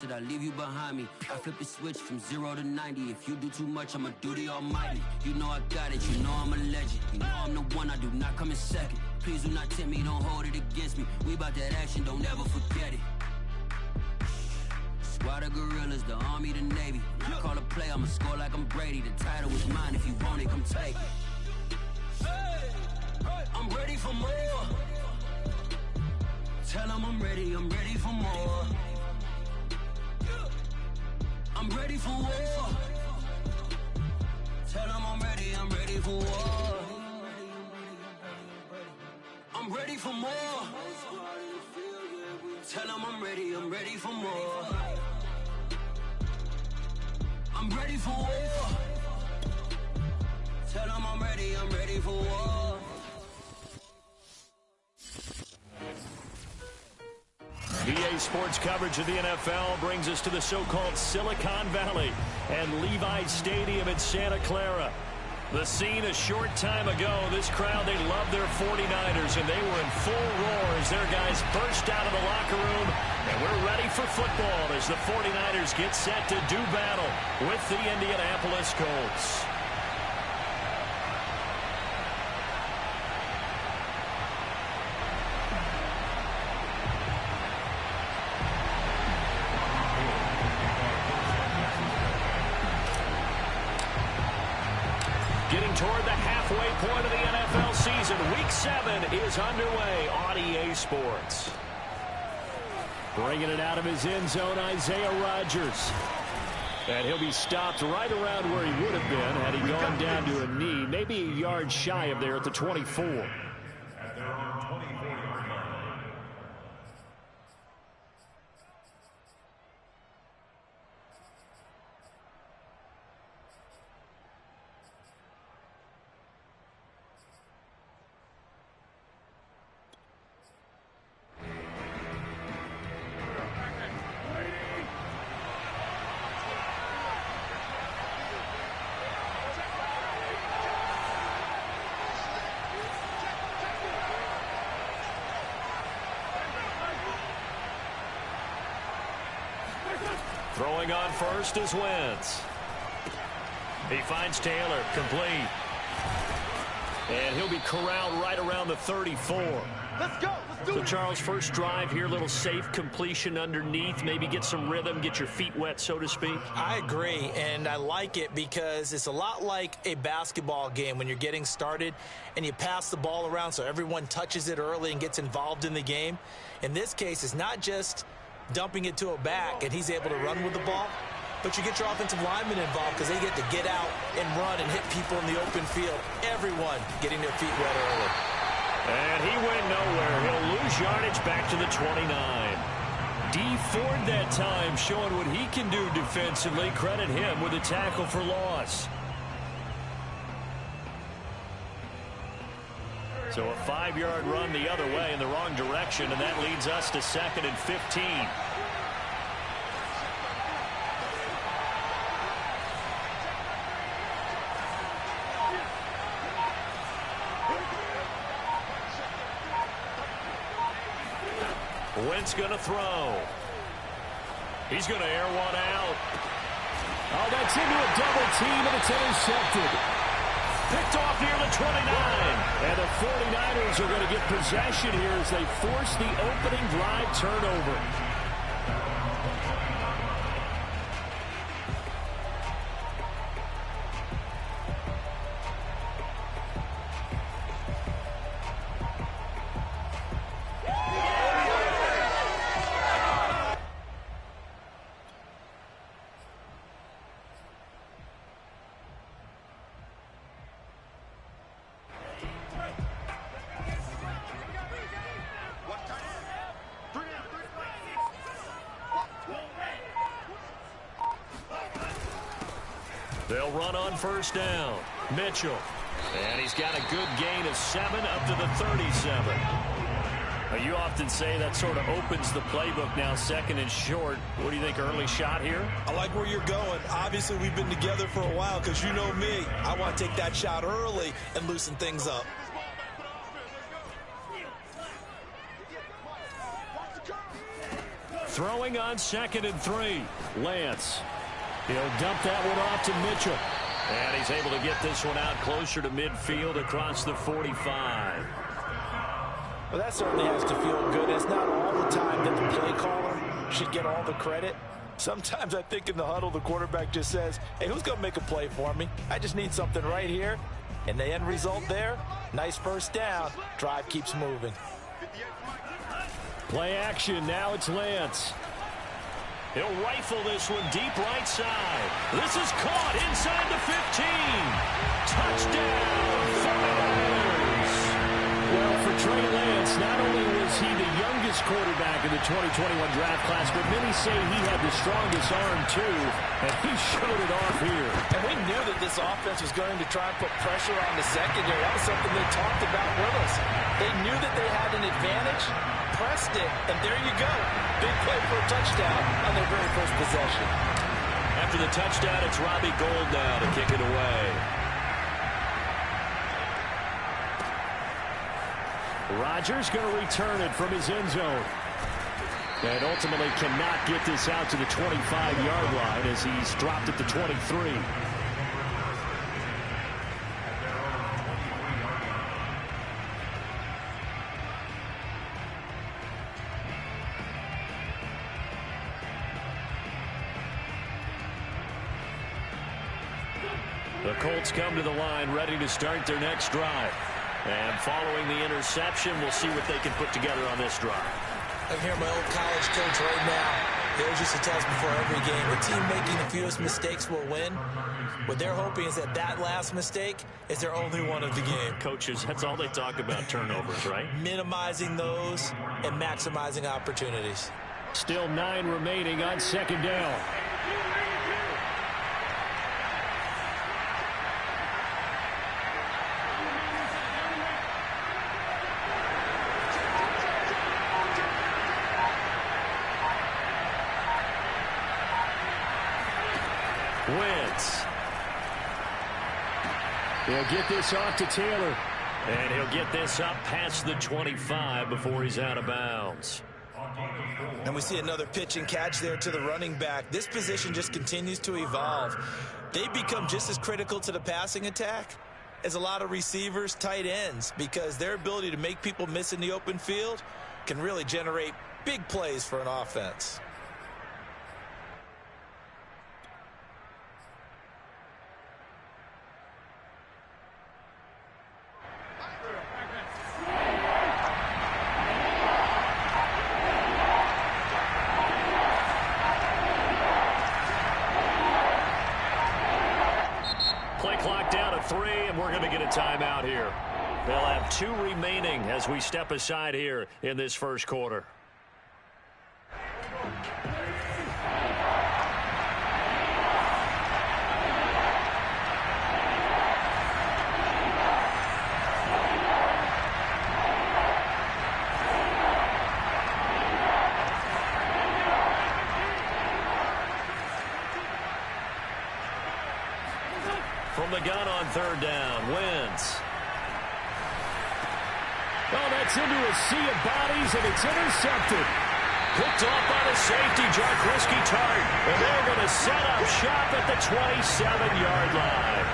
Did I leave you behind me? I flip the switch from 0 to 90. If you do too much, I'ma do the almighty. You know I got it, you know I'm a legend. You know I'm the one, I do not come in second. Please do not tempt me, don't hold it against me. We about that action, don't ever forget it. Squad of gorillas, the army, the navy. When I call a play, I'ma score like I'm Brady. The title is mine, if you want it, come take it. I'm ready for more. Tell them I'm ready for more. I'm ready for war. Tell them I'm ready for war. I'm ready for more. Tell them I'm ready for more. I'm ready for war. Tell them I'm ready for war. EA Sports coverage of the NFL brings us to the so-called Silicon Valley and Levi's Stadium in Santa Clara. The scene a short time ago, this crowd, they loved their 49ers, and they were in full roar as their guys burst out of the locker room. And we're ready for football as the 49ers get set to do battle with the Indianapolis Colts. Getting toward the halfway point of the NFL season. Week 7 is underway on EA Sports. Bringing it out of his end zone, Isaiah Rodgers. And he'll be stopped right around where he would have been had he gone down to a knee, maybe a yard shy of there at the 24. Throwing on first is Wentz. He finds Taylor, complete. And he'll be corralled right around the 34. Let's go. Let's do it. So, Charles, first drive here, little safe completion underneath. Maybe get some rhythm, get your feet wet, so to speak. I agree, and I like it because it's a lot like a basketball game when you're getting started and you pass the ball around so everyone touches it early and gets involved in the game. In this case, it's not just dumping it to a back and he's able to run with the ball, but you get your offensive linemen involved because they get to get out and run and hit people in the open field. Everyone getting their feet wet early. And he went nowhere. He'll lose yardage back to the 29. Dee Ford that time showing what he can do defensively. Credit him with a tackle for loss. So a 5-yard run the other way in the wrong direction, and that leads us to 2nd and 15. Wentz going to throw. He's going to air one out. Oh, that's into a double team, and it's intercepted. Picked off near the 29. And the 49ers are going to get possession here as they force the opening drive turnover. They'll run on first down. Mitchell. And he's got a good gain of 7 up to the 37. Now, you often say that sort of opens the playbook now, 2nd and short. What do you think, early shot here? I like where you're going. Obviously, we've been together for a while because you know me. I want to take that shot early and loosen things up. Throwing on 2nd and 3. Lance. He'll dump that one off to Mitchell. And he's able to get this one out closer to midfield across the 45. Well, that certainly has to feel good. It's not all the time that the play caller should get all the credit. Sometimes I think in the huddle, the quarterback just says, hey, who's going to make a play for me? I just need something right here. And the end result there, nice first down. Drive keeps moving. Play action. Now it's Lance. He'll rifle this one deep right side. This is caught inside the 15. Touchdown, 49ers. Well, for Trey Lance, not only was he the youngest quarterback in the 2021 draft class, but many say he had the strongest arm, too, and he showed it off here. And we knew that this offense was going to try and put pressure on the secondary. That was something they talked about with us. They knew that they had an advantage, pressed it, and there you go. Big play for a touchdown on their very first possession. After the touchdown, it's Robbie Gould now to kick it away. Rodgers going to return it from his end zone. And ultimately cannot get this out to the 25-yard line as he's dropped at the 23. The Colts come to the line ready to start their next drive. And following the interception, we'll see what they can put together on this drive. I can hear my old college coach right now. They always used to tell us before every game, the team making the fewest mistakes will win. What they're hoping is that that last mistake is their only one of the game. Coaches, that's all they talk about, turnovers, right? Minimizing those and maximizing opportunities. Still 9 remaining on 2nd down. Wentz. He'll get this off to Taylor. And he'll get this up past the 25 before he's out of bounds. And we see another pitch and catch there to the running back. This position just continues to evolve. They become just as critical to the passing attack as a lot of receivers, tight ends, because their ability to make people miss in the open field can really generate big plays for an offense. Timeout here. They'll have 2 remaining as we step aside here in this first quarter. From the gun on 3rd down, Wentz. Oh, that's into a sea of bodies, and it's intercepted. Picked off by the safety, Jaquiski Tartt. And they're going to set up shop at the 27-yard line.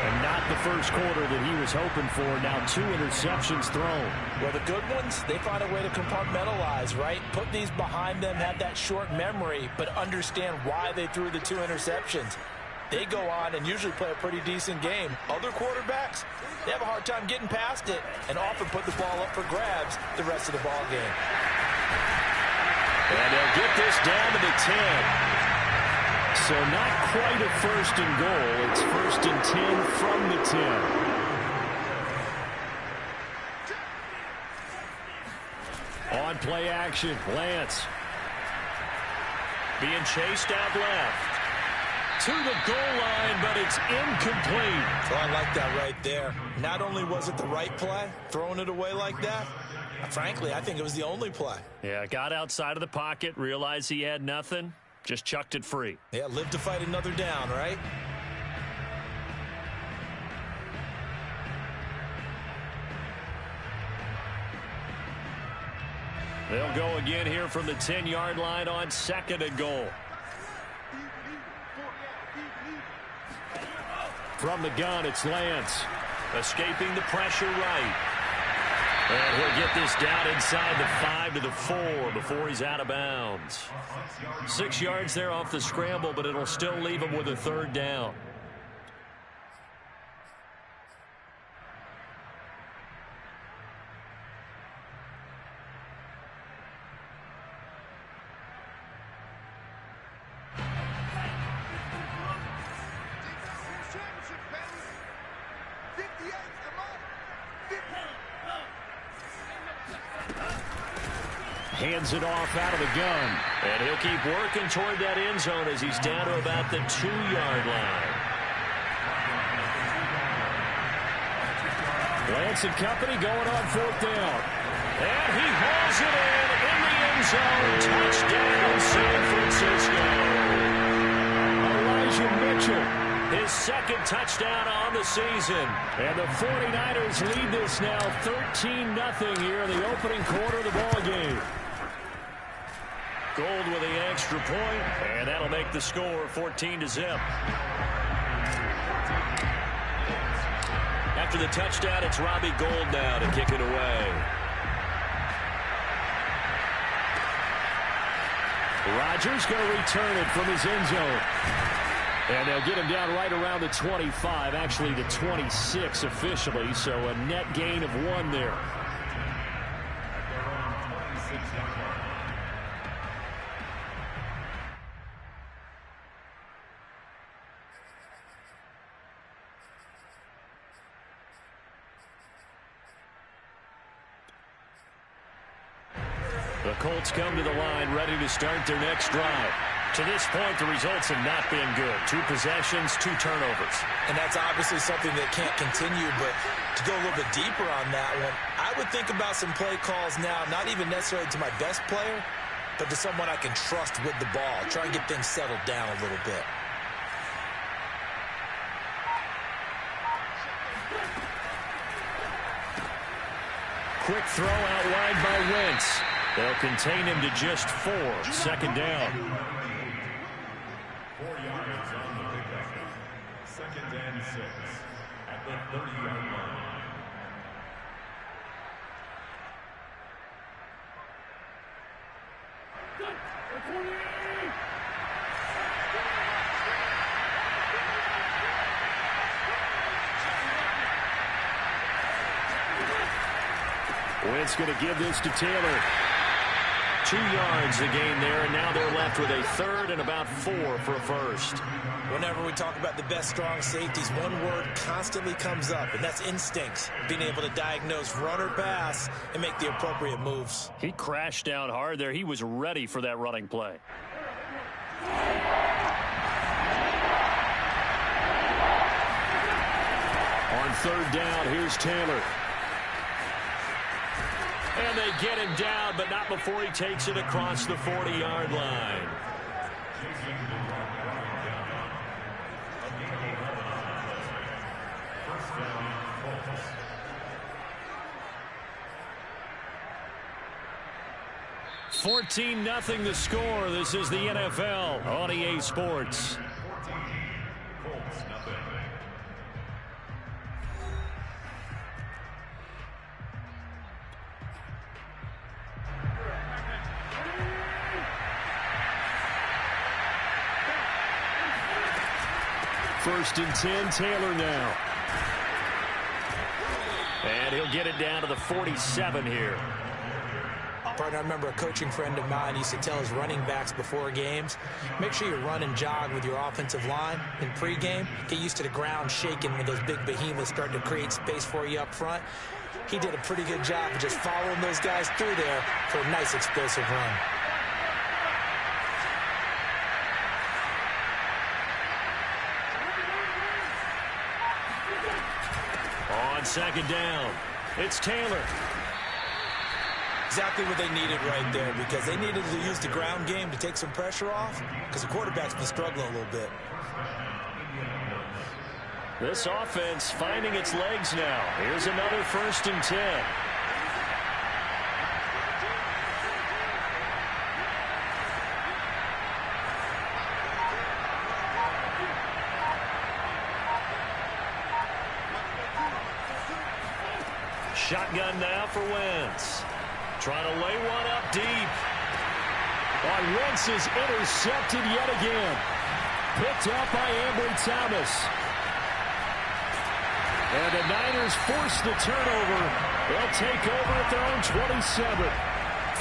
And not the first quarter that he was hoping for. Now 2 interceptions thrown. Well, the good ones, they find a way to compartmentalize, right? Put these behind them, have that short memory, but understand why they threw the 2 interceptions. They go on and usually play a pretty decent game. Other quarterbacks, they have a hard time getting past it and often put the ball up for grabs the rest of the ball game. And they'll get this down to the 10. So not quite a 1st and goal. It's 1st and 10 from the 10. On play action, Lance. Being chased out left. To the goal line, but it's incomplete. So I like that right there. Not only was it the right play, throwing it away like that, frankly, I think it was the only play. Yeah, got outside of the pocket, realized he had nothing, just chucked it free. Yeah, live to fight another down, right? They'll go again here from the 10-yard line on 2nd and goal. From the gun, it's Lance. Escaping the pressure right. And he'll get this down inside the 5 to the 4 before he's out of bounds. 6 yards there off the scramble, but it'll still leave him with a 3rd down. Hands it off out of the gun. And he'll keep working toward that end zone as he's down to about the 2-yard line. Lance and company going on 4th down. And he hauls it in the end zone. Touchdown, San Francisco. Elijah Mitchell. His 2nd touchdown on the season. And the 49ers lead this now 13-0 here in the opening quarter of the ball game. Gold with the extra point, and that'll make the score 14-0. After the touchdown, it's Robbie Gould now to kick it away. Rodgers going to return it from his end zone. And they'll get him down right around the 25, actually the 26 officially, so a net gain of 1 there. The Colts come to the line ready to start their next drive. To this point, the results have not been good. 2 possessions, 2 turnovers. And that's obviously something that can't continue, but to go a little bit deeper on that one, I would think about some play calls now, not even necessarily to my best player, but to someone I can trust with the ball. Try and get things settled down a little bit. Quick throw out wide by Wentz. They'll contain him to just 4. 2nd down. 4 yards on the pickup. 2nd and 6 at the 30-yard line. Wentz going to give this to Taylor. 2 yards the gain there, and now they're left with a 3rd and about 4 for a 1st. Whenever we talk about the best strong safeties, one word constantly comes up, and that's instincts. Being able to diagnose run or pass and make the appropriate moves. He crashed down hard there. He was ready for that running play. On 3rd down, here's Taylor. And they get him down, but not before he takes it across the 40-yard line. $14-0 the score. This is the NFL on EA Sports. First and 10, Taylor now. And he'll get it down to the 47 here. Partner, I remember a coaching friend of mine used to tell his running backs before games, make sure you run and jog with your offensive line in pregame. Get used to the ground shaking when those big behemoths start to create space for you up front. He did a pretty good job of just following those guys through there for a nice explosive run. On 2nd down, it's Taylor. Exactly what they needed right there, because they needed to use the ground game to take some pressure off, because the quarterback's been struggling a little bit. This offense finding its legs now. Here's another 1st and 10. Shotgun now for Wentz. Trying to lay one up deep. Wentz is intercepted yet again. Picked up by Ambry Thomas. And the Niners force the turnover. They'll take over at their own 27.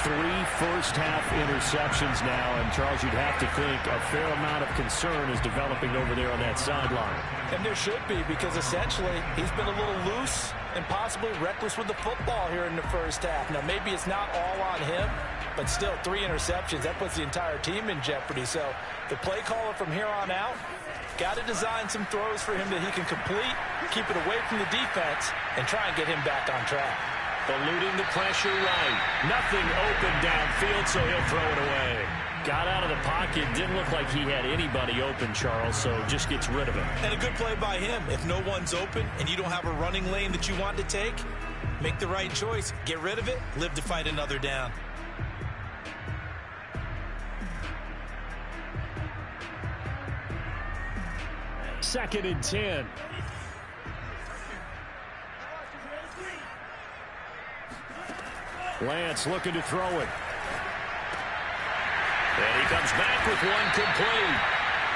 3 first-half interceptions now. And, Charles, you'd have to think a fair amount of concern is developing over there on that sideline. And there should be, because essentially he's been a little loose and possibly reckless with the football here in the first half. Now, maybe it's not all on him, but still 3 interceptions. That puts the entire team in jeopardy. So the play caller from here on out got to design some throws for him that he can complete, keep it away from the defense, and try and get him back on track. Eluding the pressure right. Nothing open downfield, so he'll throw it away. Got out of the pocket. Didn't look like he had anybody open, Charles, so just gets rid of it. And a good play by him. If no one's open and you don't have a running lane that you want to take, make the right choice. Get rid of it. Live to fight another down. Second and 10. Lance looking to throw it. And he comes back with one complete.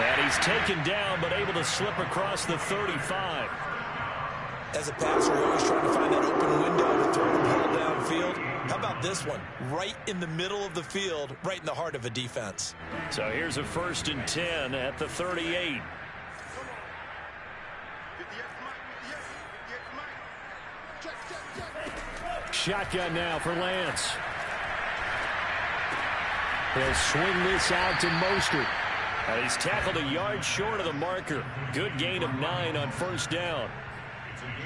And he's taken down, but able to slip across the 35. As a passer, you're always trying to find that open window to throw the ball downfield. How about this one? Right in the middle of the field, right in the heart of a defense. So here's a 1st and 10 at the 38. Shotgun now for Lance. He'll swing this out to Mostert. And he's tackled a yard short of the marker. Good gain of 9 on 1st down.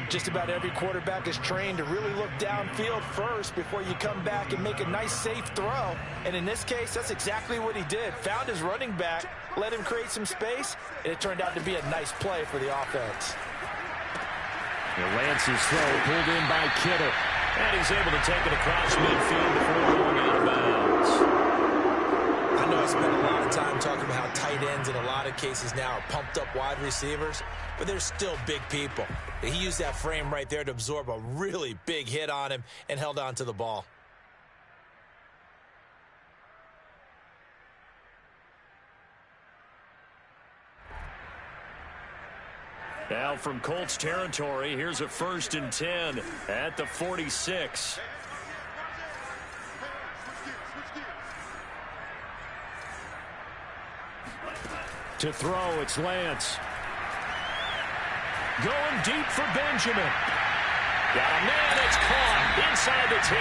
Just about every quarterback is trained to really look downfield first before you come back and make a nice, safe throw. And in this case, that's exactly what he did. Found his running back, let him create some space, and it turned out to be a nice play for the offense. Lance's throw pulled in by Kittle. And he's able to take it across midfield before going out of bounds. I know I spent a lot of time talking about how tight ends in a lot of cases now are pumped up wide receivers, but they're still big people. He used that frame right there to absorb a really big hit on him and held on to the ball. Now from Colts territory, here's a 1st and 10 at the 46. To throw, it's Lance. Going deep for Benjamin. Got a man that's caught inside the 10.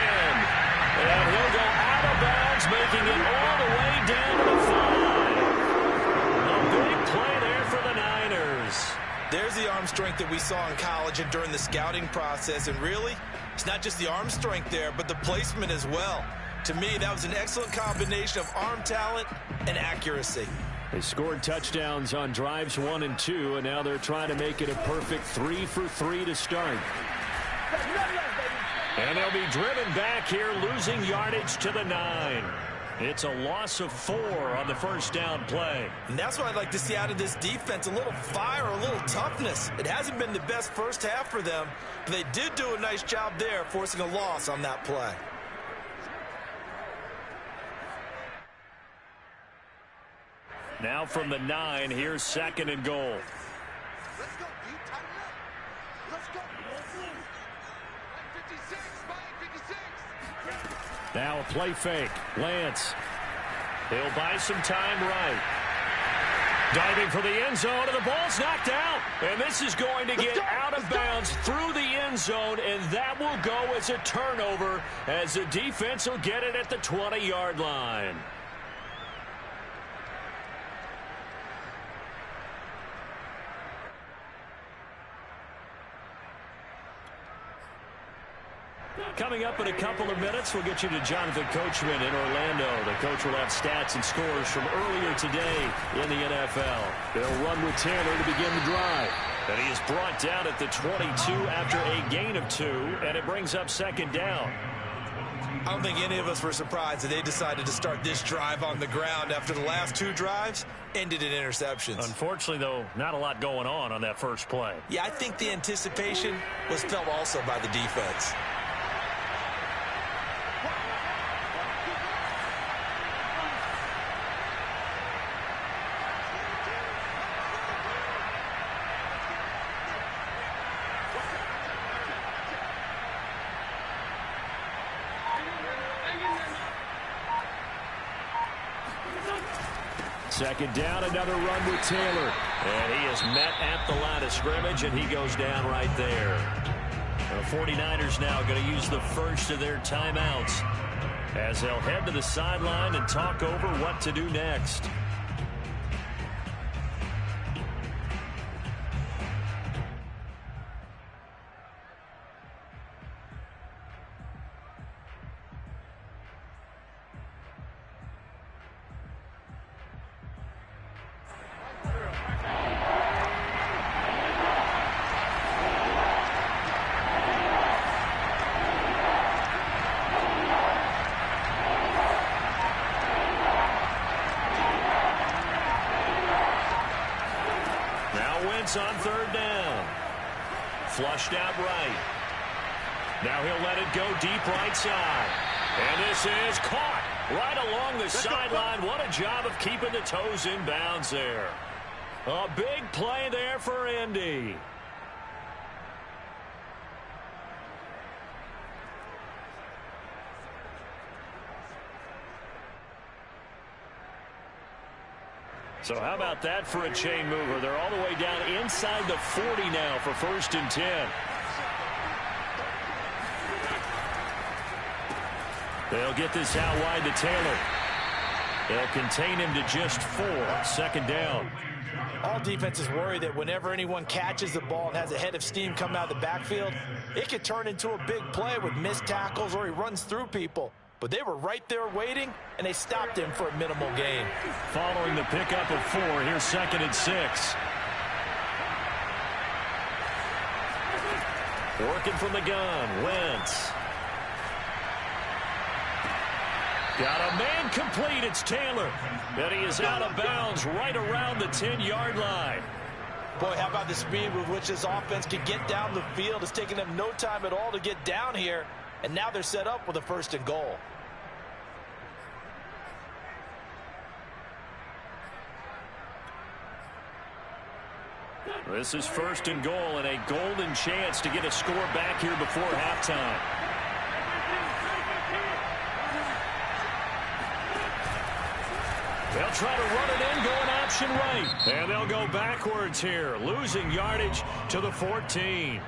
And he'll go out of bounds, making it all the way down to the 5. A big play there for the Niners. There's the arm strength that we saw in college and during the scouting process. And really, it's not just the arm strength there, but the placement as well. To me, that was an excellent combination of arm talent and accuracy. They scored touchdowns on drives 1 and 2, and now they're trying to make it a perfect 3 for 3 to start. And they'll be driven back here, losing yardage to the 9. It's a loss of 4 on the 1st down play. And that's what I'd like to see out of this defense, a little fire, a little toughness. It hasn't been the best first half for them, but they did do a nice job there, forcing a loss on that play. Now from the 9, here's 2nd and goal. Let's go, dude. Tighten up. Let's go. 56, 56. Now a play fake. Lance. He'll buy some time right. Diving for the end zone, and the ball's knocked out. And this is going to get out of bounds through the end zone, and that will go as a turnover as the defense will get it at the 20-yard line. Coming up in a couple of minutes, we'll get you to Jonathan Coachman in Orlando. The coach will have stats and scores from earlier today in the NFL. They'll run with Tanner to begin the drive. And he is brought down at the 22 after a gain of 2, and it brings up 2nd down. I don't think any of us were surprised that they decided to start this drive on the ground after the last 2 drives ended in interceptions. Unfortunately, though, not a lot going on that first play. Yeah, I think the anticipation was felt also by the defense. Second down, another run with Taylor. And he is met at the line of scrimmage, and he goes down right there. The 49ers now going to use the first of their timeouts as they'll head to the sideline and talk over what to do next. On third down. Flushed out right. Now he'll let it go deep right side. And this is caught right along the sideline. What a job of keeping the toes in bounds there. A big play there for Indy. So how about that for a chain mover? They're all the way down inside the 40 now for 1st and 10. They'll get this out wide to Taylor. They'll contain him to just 4. 2nd down. All defenses worry that whenever anyone catches the ball and has a head of steam coming out of the backfield, it could turn into a big play with missed tackles or he runs through people. But they were right there waiting, and they stopped him for a minimal gain. Following the pickup of 4, here's 2nd and 6. Working from the gun, Wentz. Got a man complete, it's Taylor. And he is out of bounds right around the 10-yard line. Boy, how about the speed with which this offense can get down the field? It's taking them no time at all to get down here. And now they're set up with a 1st and goal. This is 1st and goal and a golden chance to get a score back here before halftime. They'll try to run it in, going option right. And they'll go backwards here, losing yardage to the 14.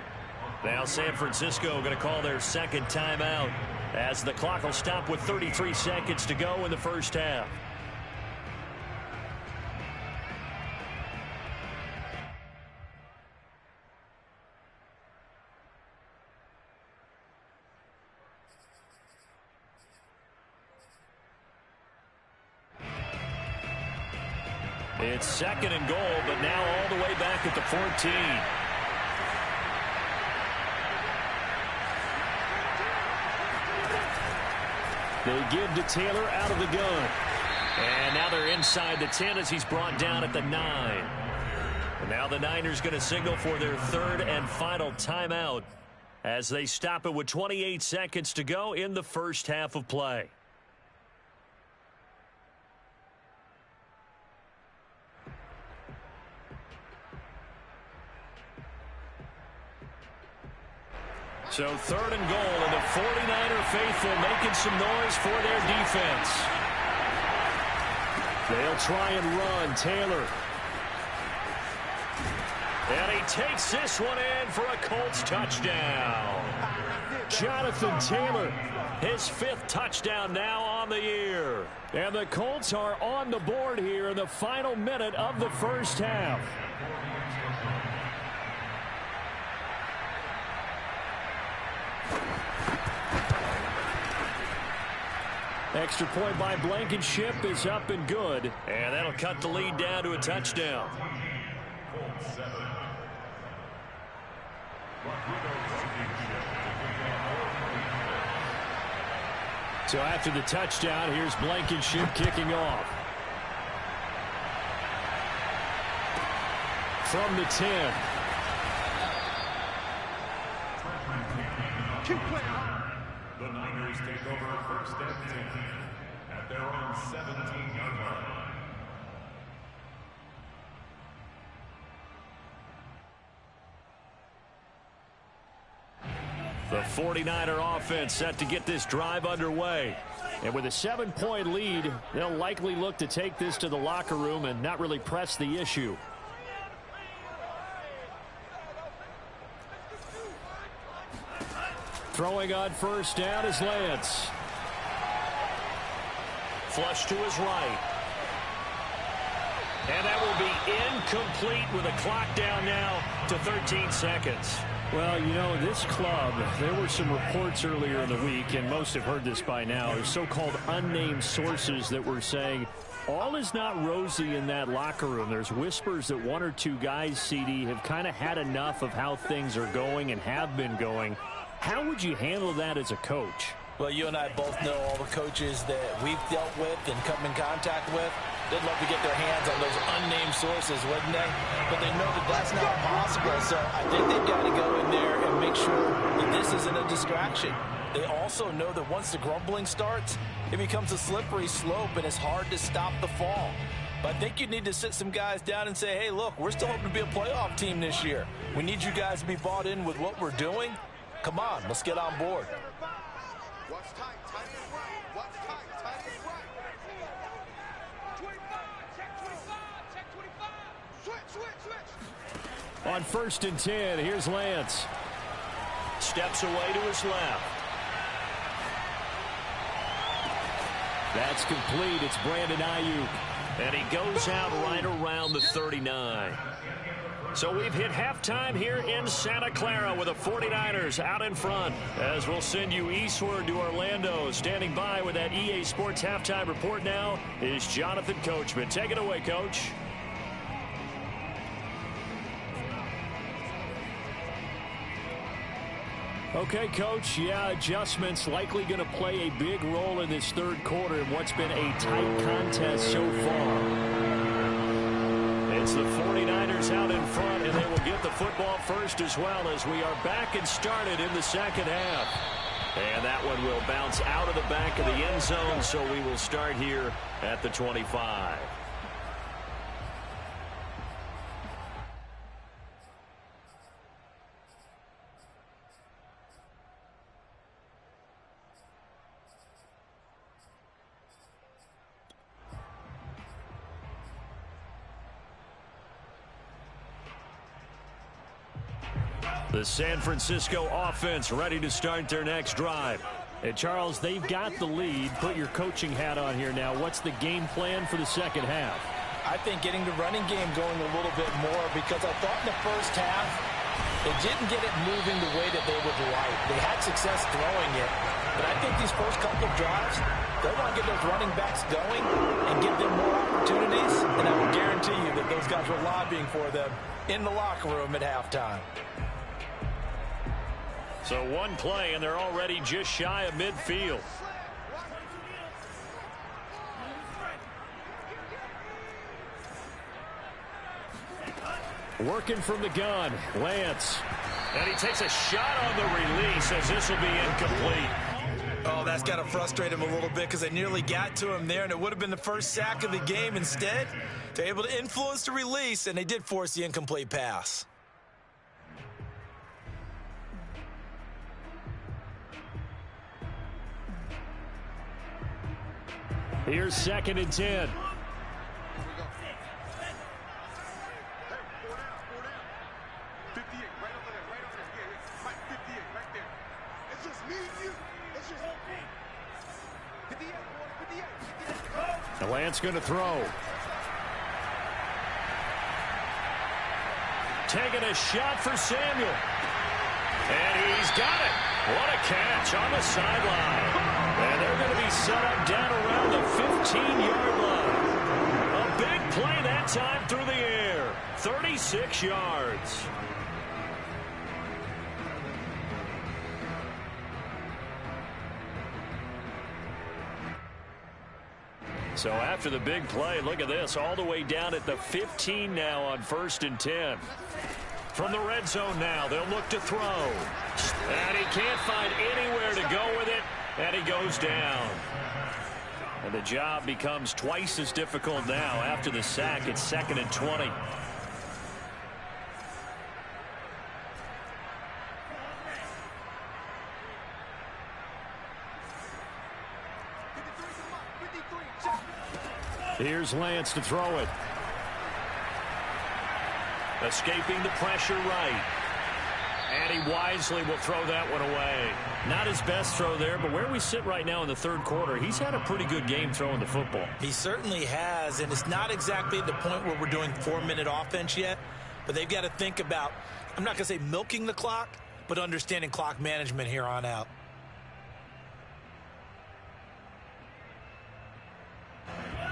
Now San Francisco going to call their 2nd timeout as the clock will stop with 33 seconds to go in the 1st half. It's 2nd and goal, but now all the way back at the 14. They give to Taylor out of the gun. And now they're inside the 10 as he's brought down at the 9. And now the Niners going to signal for their 3rd and final timeout as they stop it with 28 seconds to go in the 1st half of play. So 3rd and goal, and the 49er faithful making some noise for their defense. They'll try and run. Taylor. And he takes this one in for a Colts touchdown. Jonathan Taylor, his 5th touchdown now on the year. And the Colts are on the board here in the final minute of the 1st half. Extra point by Blankenship is up and good. And that'll cut the lead down to a touchdown. So after the touchdown, here's Blankenship kicking off. From the 10. The Niners take over 1st and 10 at their own 17-yard line. The 49er offense set to get this drive underway. And with a 7-point lead, they'll likely look to take this to the locker room and not really press the issue. Throwing on first down is Lance. Flush to his right. And that will be incomplete with a clock down now to 13 seconds. Well, you know, this club, there were some reports earlier in the week, and most have heard this by now, there's so-called unnamed sources that were saying all is not rosy in that locker room. There's whispers that one or two guys, CD, have kind of had enough of how things are going and have been going. How would you handle that as a coach? Well, you and I both know all the coaches that we've dealt with and come in contact with. They'd love to get their hands on those unnamed sources, wouldn't they? But they know that that's not possible, so I think they've got to go in there and make sure that this isn't a distraction. They also know that once the grumbling starts, it becomes a slippery slope, and it's hard to stop the fall. But I think you need to sit some guys down and say, hey, look, we're still hoping to be a playoff team this year. We need you guys to be bought in with what we're doing. Come on, let's get on board. What's tight? Tight is right. What's tight? Tight is right. 25. Check 25. Check 25. Switch. On first and 10, here's Lance. Steps away to his left. That's complete. It's Brandon Ayuk. And he goes out right around the 39. So we've hit halftime here in Santa Clara with the 49ers out in front. As we'll send you eastward to Orlando. Standing by with that EA Sports halftime report now is Jonathan Coachman. Take it away, Coach. Okay, Coach, yeah, adjustments likely going to play a big role in this third quarter in what's been a tight contest so far. It's the 49ers out in front, and they will get the football first as well as we are back and started in the second half. And that one will bounce out of the back of the end zone, so we will start here at the 25. The San Francisco offense ready to start their next drive. And Charles, they've got the lead. Put your coaching hat on here now. What's the game plan for the second half? I think getting the running game going a little bit more, because I thought in the first half they didn't get it moving the way that they would like. They had success throwing it, but I think these first couple of drives, they want to get those running backs going and give them more opportunities, and I will guarantee you that those guys were lobbying for them in the locker room at halftime. So one play, and they're already just shy of midfield. Working from the gun, Lance. And he takes a shot on the release as this will be incomplete. Oh, that's got to frustrate him a little bit because they nearly got to him there, and it would have been the first sack of the game. Instead, they're able to influence the release, and they did force the incomplete pass. Here's second and 10. The Lance going to throw. Taking a shot for Samuel. And he's got it. What a catch on the sideline. And they're going to be set up down around the 15-yard line. A big play that time through the air. 36 yards. So after the big play, look at this, all the way down at the 15 now on first and 10. From the red zone now, they'll look to throw. And he can't find anywhere to go with it, and he goes down. And the job becomes twice as difficult now after the sack. It's second and 20. Here's Lance to throw it. Escaping the pressure right. And he wisely will throw that one away. Not his best throw there, but where we sit right now in the third quarter, he's had a pretty good game throwing the football. He certainly has, and it's not exactly at the point where we're doing 4-minute offense yet, but they've got to think about, I'm not going to say milking the clock, but understanding clock management here on out.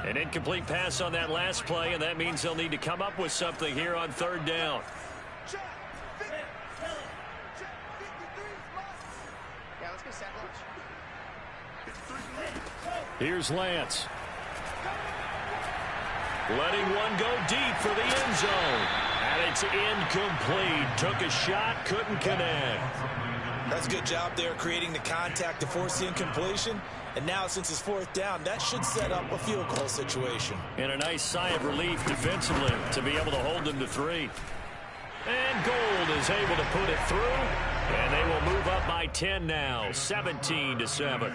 An incomplete pass on that last play, and that means they'll need to come up with something here on third down. Here's Lance. Letting one go deep for the end zone. And it's incomplete. Took a shot, couldn't connect. That's a good job there creating the contact to force the incompletion. And now since it's fourth down, that should set up a field goal situation. And a nice sigh of relief defensively to be able to hold them to 3. And Gould is able to put it through. And they will move up by 10 now, 17-7.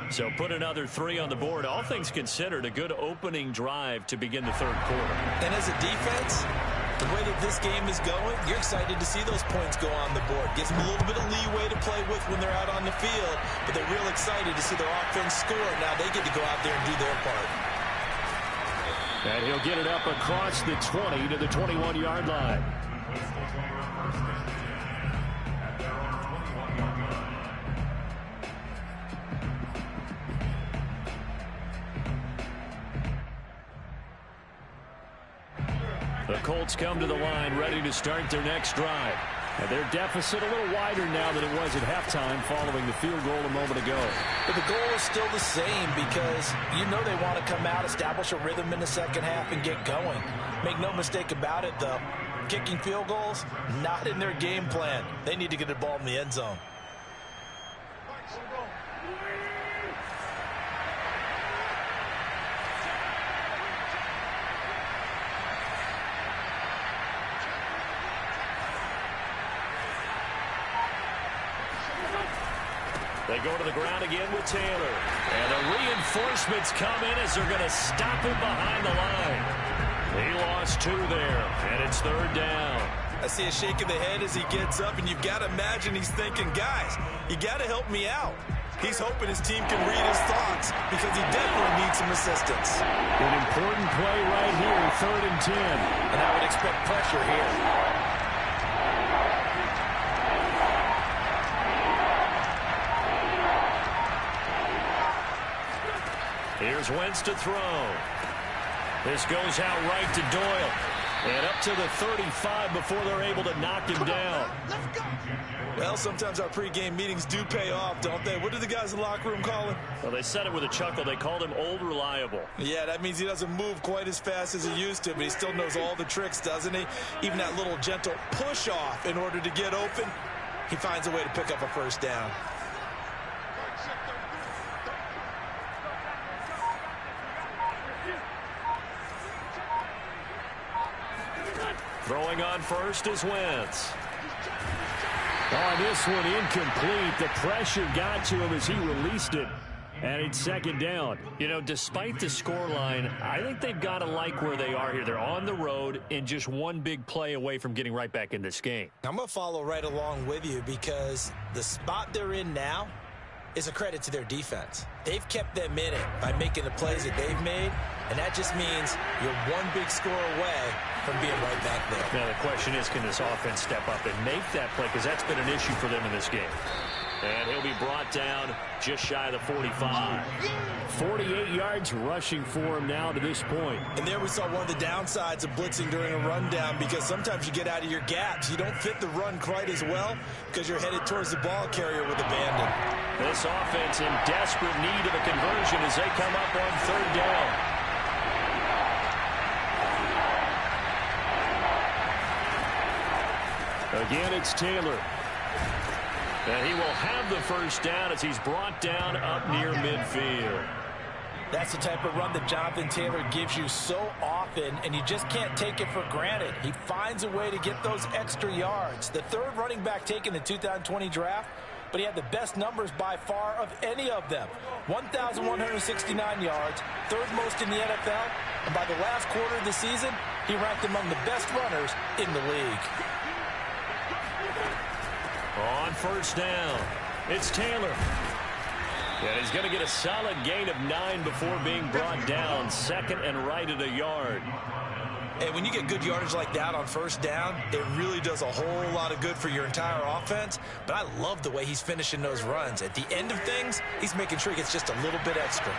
So put another 3 on the board. All things considered, a good opening drive to begin the third quarter. And as a defense, the way that this game is going, you're excited to see those points go on the board. Gives them a little bit of leeway to play with when they're out on the field, but they're real excited to see their offense score. Now they get to go out there and do their part. And he'll get it up across the 20 to the 21-yard line. The Colts come to the line ready to start their next drive. And their deficit a little wider now than it was at halftime following the field goal a moment ago. But the goal is still the same because you know they want to come out, establish a rhythm in the second half, and get going. Make no mistake about it, though. Kicking field goals, not in their game plan. They need to get the ball in the end zone. They go to the ground again with Taylor. And the reinforcements come in as they're going to stop him behind the line. He lost 2 there, and it's third down. I see a shake of the head as he gets up, and you've got to imagine he's thinking, guys, you got to help me out. He's hoping his team can read his thoughts because he definitely needs some assistance. An important play right here, 3rd and 10. And I would expect pressure here. Here's Wentz to throw. This goes out right to Doyle. And up to the 35 before they're able to knock him down. Well, sometimes our pregame meetings do pay off, don't they? What do the guys in the locker room call him? Well, they said it with a chuckle. They called him Old Reliable. Yeah, that means he doesn't move quite as fast as he used to, but he still knows all the tricks, doesn't he? Even that little gentle push-off in order to get open, he finds a way to pick up a first down. Throwing on first is Wentz. Oh, this one incomplete. The pressure got to him as he released it. And it's second down. You know, despite the scoreline, I think they've got to like where they are here. They're on the road and just one big play away from getting right back in this game. I'm going to follow right along with you because the spot they're in now is a credit to their defense. They've kept them in it by making the plays that they've made, and that just means you're one big score away from being right back there. Now, the question is, can this offense step up and make that play? Because that's been an issue for them in this game. And he'll be brought down just shy of the 45. 48 yards rushing for him now to this point. And there we saw one of the downsides of blitzing during a rundown because sometimes you get out of your gaps. You don't fit the run quite as well because you're headed towards the ball carrier with abandon. This offense in desperate need of a conversion as they come up on third down. Again, it's Taylor. And he will have the first down as he's brought down up near midfield. That's the type of run that Jonathan Taylor gives you so often, and you just can't take it for granted. He finds a way to get those extra yards. The third running back taken in the 2020 draft, but he had the best numbers by far of any of them. 1,169 yards, third most in the NFL, And by the last quarter of the season, he ranked among the best runners in the league. On first down, it's Taylor. And he's going to get a solid gain of 9 before being brought down. Second and right at a yard. And when you get good yardage like that on first down, it really does a whole lot of good for your entire offense. But I love the way he's finishing those runs. At the end of things, he's making sure he gets just a little bit extra.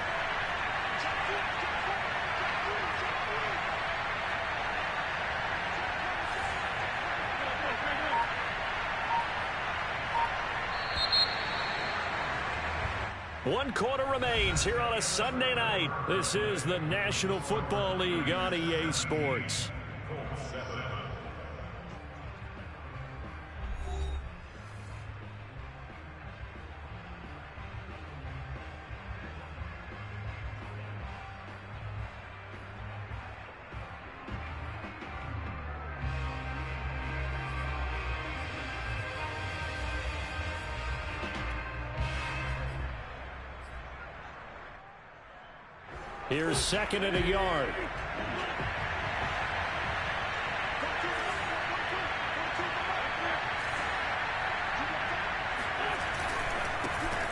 One quarter remains here on a Sunday night. This is the National Football League on EA Sports. Here's second and a yard.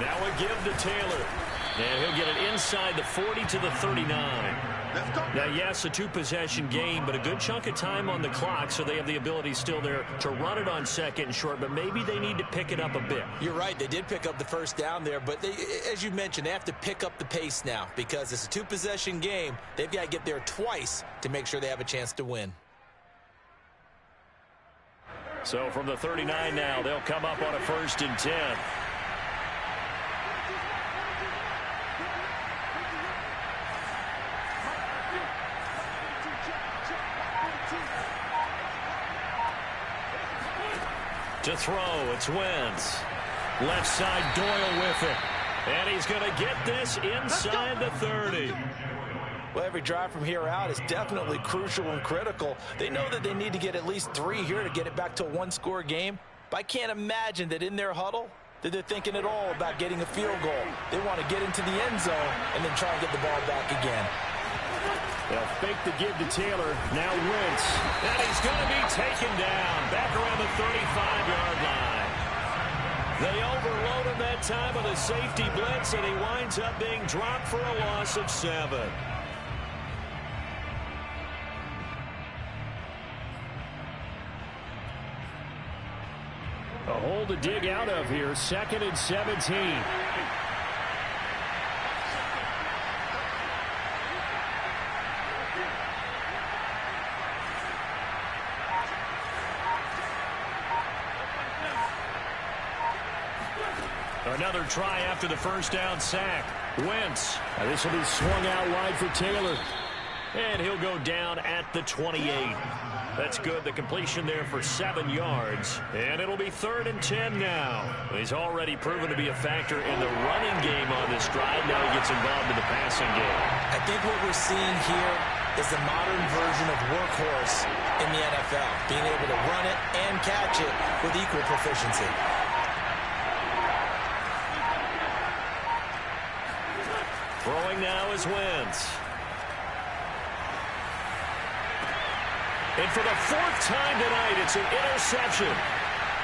Now a give to Taylor. And he'll get it inside the 40 to the 39. Now, yes, a two-possession game, but a good chunk of time on the clock, so they have the ability still there to run it on second and short, but maybe they need to pick it up a bit. You're right. They did pick up the first down there, but they, as you mentioned, they have to pick up the pace now because it's a two-possession game. They've got to get there twice to make sure they have a chance to win. So from the 39 now, they'll come up on a 1st and 10. To throw, it's Wentz. Left side, Doyle with it. And he's going to get this inside the 30. Well, every drive from here out is definitely crucial and critical. They know that they need to get at least 3 here to get it back to a one-score game. But I can't imagine that in their huddle that they're thinking at all about getting a field goal. They want to get into the end zone and then try and get the ball back again. They'll fake the give to Taylor. Now Wentz. And he's going to be taken down back around the 35-yard line. They overload him that time with a safety blitz, and he winds up being dropped for a loss of 7. A hole to dig out of here. 2nd and 17. Another try after the first down sack. Wentz. This will be swung out wide for Taylor. And he'll go down at the 28. That's good. The completion there for 7 yards. And it'll be 3rd and 10 now. He's already proven to be a factor in the running game on this drive. Now he gets involved in the passing game. I think what we're seeing here is the modern version of workhorse in the NFL. Being able to run it and catch it with equal proficiency. Throwing now is Wentz. And for the 4th time tonight, it's an interception.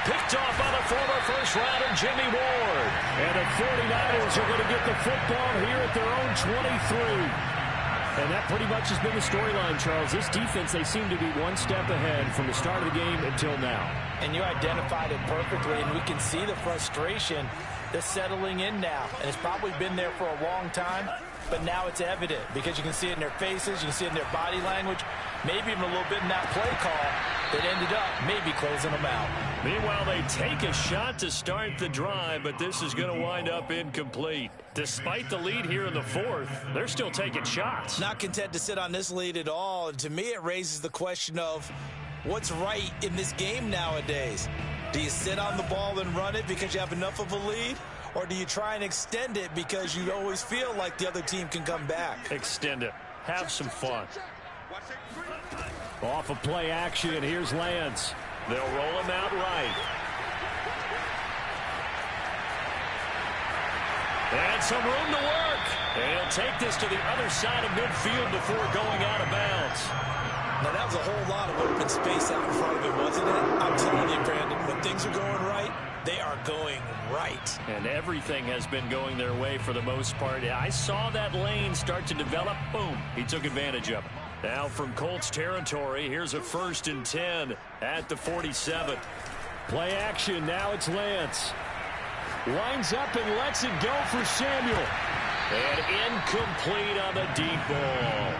Picked off by the former first-rounder Jimmy Ward. And the 49ers are going to get the football here at their own 23. And that pretty much has been the storyline, Charles. This defense, they seem to be one step ahead from the start of the game until now. And you identified it perfectly, and we can see the frustration that's settling in now. And it's probably been there for a long time, but now it's evident because you can see it in their faces, you can see it in their body language, maybe even a little bit in that play call that ended up maybe closing them out. Meanwhile, they take a shot to start the drive, but this is going to wind up incomplete. Despite the lead here in the 4th, they're still taking shots. Not content to sit on this lead at all, and to me it raises the question of what's right in this game nowadays. Do you sit on the ball and run it because you have enough of a lead? Or do you try and extend it because you always feel like the other team can come back? Extend it. Have some fun. Off of play action, here's Lance. They'll roll him out right. And some room to work. And he'll take this to the other side of midfield before going out of bounds. Now, that was a whole lot of open space out in front of him, wasn't it? I'm telling you, Brandon, when things are going right, they are going right. And everything has been going their way for the most part. I saw that lane start to develop. Boom. He took advantage of it. Now from Colts territory, here's a 1st and 10 at the 47. Play action. Now it's Lance. Lines up and lets it go for Samuel. And incomplete on the deep ball.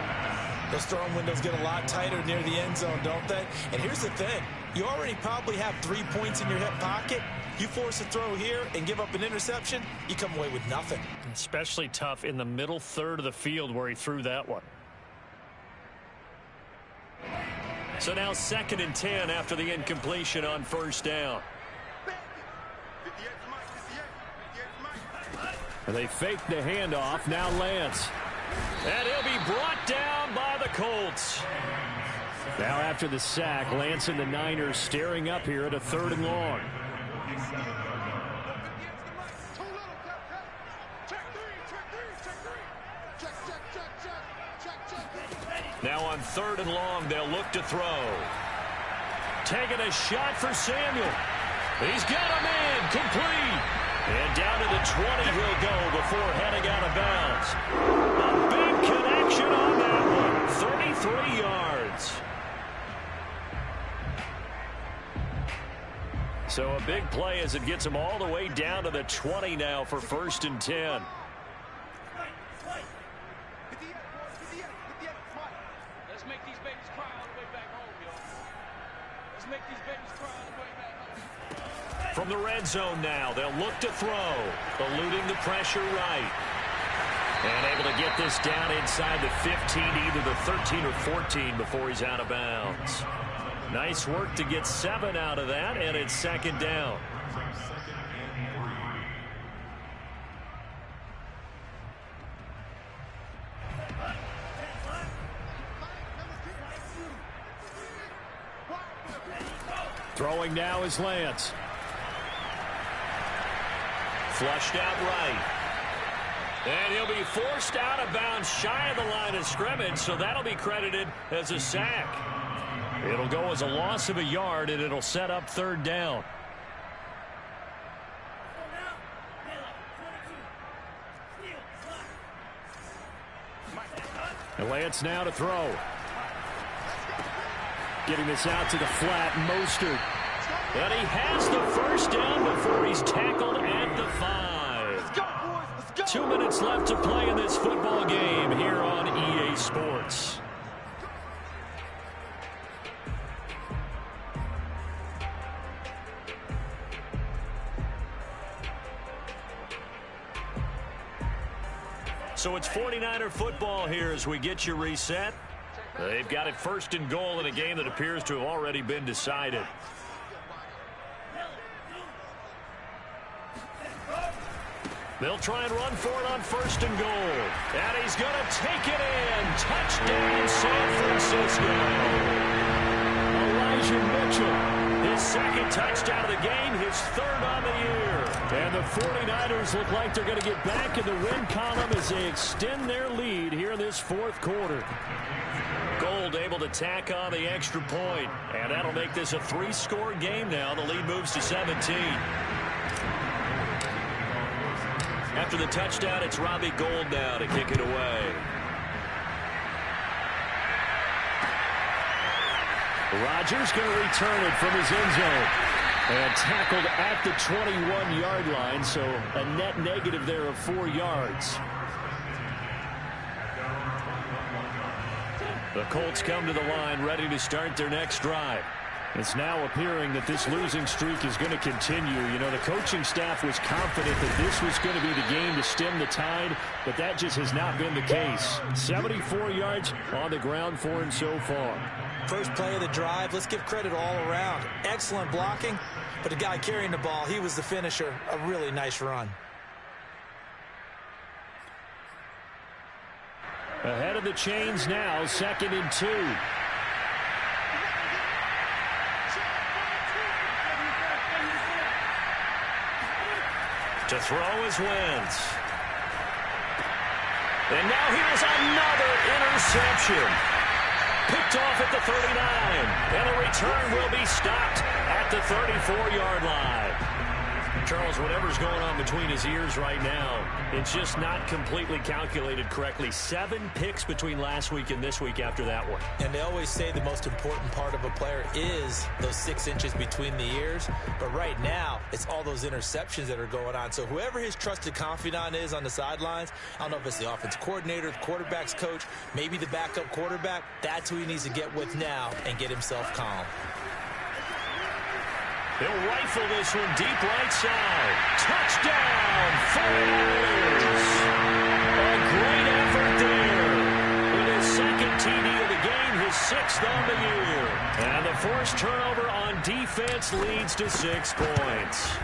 Those throwing windows get a lot tighter near the end zone, don't they? And here's the thing. You already probably have 3 points in your hip pocket. You force a throw here and give up an interception, you come away with nothing. Especially tough in the middle third of the field where he threw that one. So now 2nd and 10 after the incompletion on 1st down. They fake the handoff. Now Lance. And he'll be brought down by the Colts. Now after the sack, Lance and the Niners staring up here at a 3rd and long. Now on 3rd and long, they'll look to throw. Taking a shot for Samuel. He's got a man complete. And down to the 20 he'll go before heading out of bounds. A big connection on that one. 33 yards. So a big play as it gets him all the way down to the 20 now for 1st and 10. Let's make these babies cry all the way back home, y'all. Let's make these babies cry all the way back home. From the red zone now, they'll look to throw, eluding the pressure right. And able to get this down inside the 15, either the 13 or 14 before he's out of bounds. Nice work to get 7 out of that, and it's 2nd down. Throwing now is Lance. Flushed out right. And he'll be forced out of bounds shy of the line of scrimmage, so that'll be credited as a sack. It'll go as a loss of a yard, and it'll set up 3rd down. And Lance now to throw. Getting this out to the flat, Mostert. And he has the 1st down before he's tackled at the 5. Let's go, boys. Let's go. 2 minutes left to play in this football game here on EA Sports. So it's 49er football here as we get you reset. They've got it 1st and goal in a game that appears to have already been decided. They'll try and run for it on 1st and goal. And he's going to take it in. Touchdown, San Francisco. Elijah Mitchell. His 2nd touchdown of the game, his 3rd on the year. And the 49ers look like they're going to get back in the win column as they extend their lead here in this 4th quarter. Gold able to tack on the extra point. And that'll make this a 3-score game now. The lead moves to 17. After the touchdown, it's Robbie Gould now to kick it away. Rodgers going to return it from his end zone. And tackled at the 21-yard line, so a net negative there of 4 yards. The Colts come to the line ready to start their next drive. It's now appearing that this losing streak is going to continue. You know, the coaching staff was confident that this was going to be the game to stem the tide, but that just has not been the case. 74 yards on the ground for him so far. First play of the drive, let's give credit all around. Excellent blocking, but the guy carrying the ball, he was the finisher. A really nice run. Ahead of the chains now, 2nd and 2. To throw is Wentz. And now here's another interception. Picked off at the 39. And the return will be stopped at the 34-yard line. Charles, whatever's going on between his ears right now, it's just not completely calculated correctly. 7 picks between last week and this week after that one. And they always say the most important part of a player is those 6 inches between the ears. But right now, it's all those interceptions that are going on. So whoever his trusted confidant is on the sidelines, I don't know if it's the offense coordinator, the quarterback's coach, maybe the backup quarterback, that's who he needs to get with now and get himself calm. He'll rifle this one deep right side. Touchdown, 49ers. A great effort there. With his second TD of the game, his 6th on the year. And the forced turnover on defense leads to 6 points.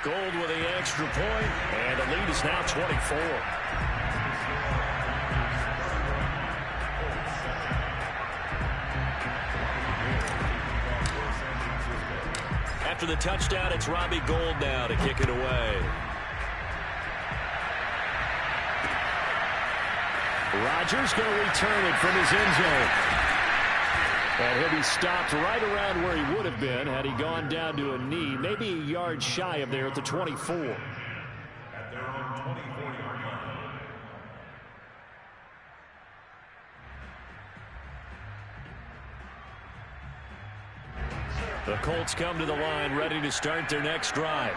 Gold with the extra point, and the lead is now 24. After the touchdown, it's Robbie Gould now to kick it away. Rodgers going to return it from his end zone. And he'll be stopped right around where he would have been had he gone down to a knee, maybe a yard shy of there at the 24. At their own 24-yard line. The Colts come to the line ready to start their next drive.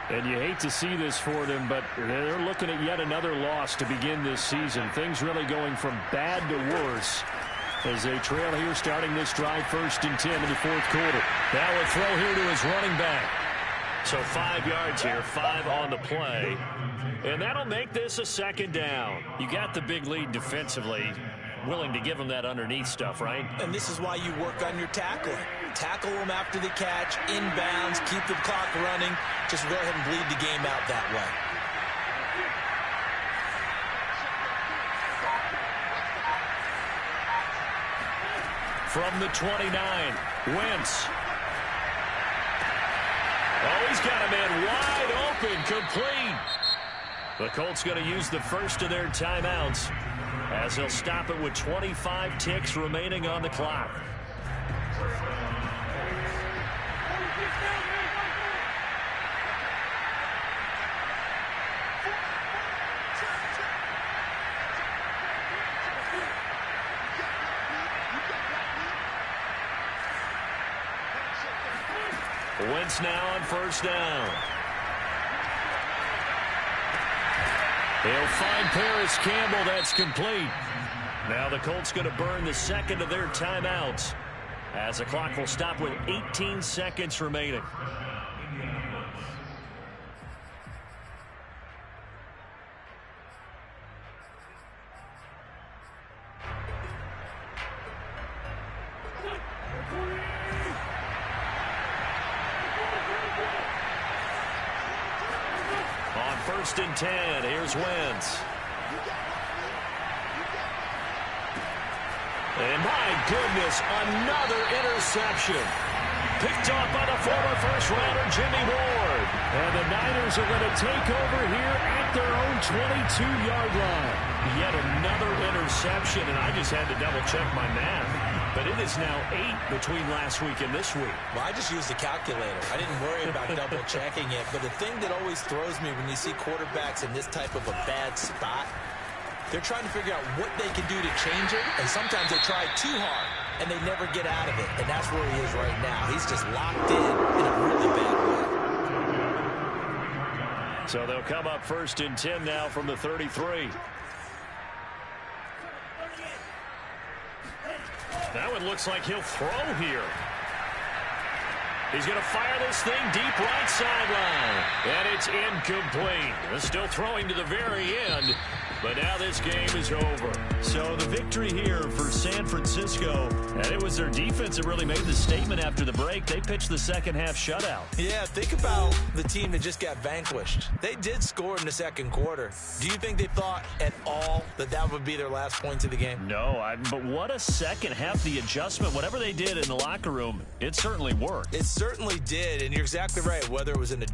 And you hate to see this for them, but they're looking at yet another loss to begin this season. Things really going from bad to worse as they trail here starting this drive 1st and 10 in the 4th quarter. Now a throw here to his running back. So 5 yards here, 5 on the play. And that'll make this a 2nd down. You got the big lead defensively. Willing to give him that underneath stuff, right? And this is why you work on your tackling. Tackle them after the catch, inbounds, keep the clock running. Just go ahead and bleed the game out that way. From the 29, Wentz. Oh, he's got a man wide open, complete. The Colts going to use the first of their timeouts as they'll stop it with 25 ticks remaining on the clock. Wentz now on 1st down. They'll find Paris Campbell. That's complete. Now the Colts going to burn the 2nd of their timeouts as the clock will stop with 18 seconds remaining. On 1st and 10, here's Wentz. And my goodness, another interception. Picked off by the former first-rounder Jimmy Ward. And the Niners are going to take over here at their own 22-yard line. Yet another interception, and I just had to double-check my math. But it is now 8 between last week and this week. Well, I just used the calculator. I didn't worry about double-checking it. But the thing that always throws me when you see quarterbacks in this type of a bad spot, they're trying to figure out what they can do to change it, and sometimes they try too hard, and they never get out of it. And that's where he is right now. He's just locked in a really bad way. So they'll come up 1st and 10 now from the 33. That one looks like he'll throw here. He's going to fire this thing deep right sideline. And it's incomplete. They're still throwing to the very end. But now this game is over. So the victory here for San Francisco, and it was their defense that really made the statement after the break. They pitched the second-half shutout. Yeah, think about the team that just got vanquished. They did score in the 2nd quarter. Do you think they thought at all that that would be their last points of the game? No, but what a second half. The adjustment, whatever they did in the locker room, it certainly worked. It certainly did, and you're exactly right. Whether it was in the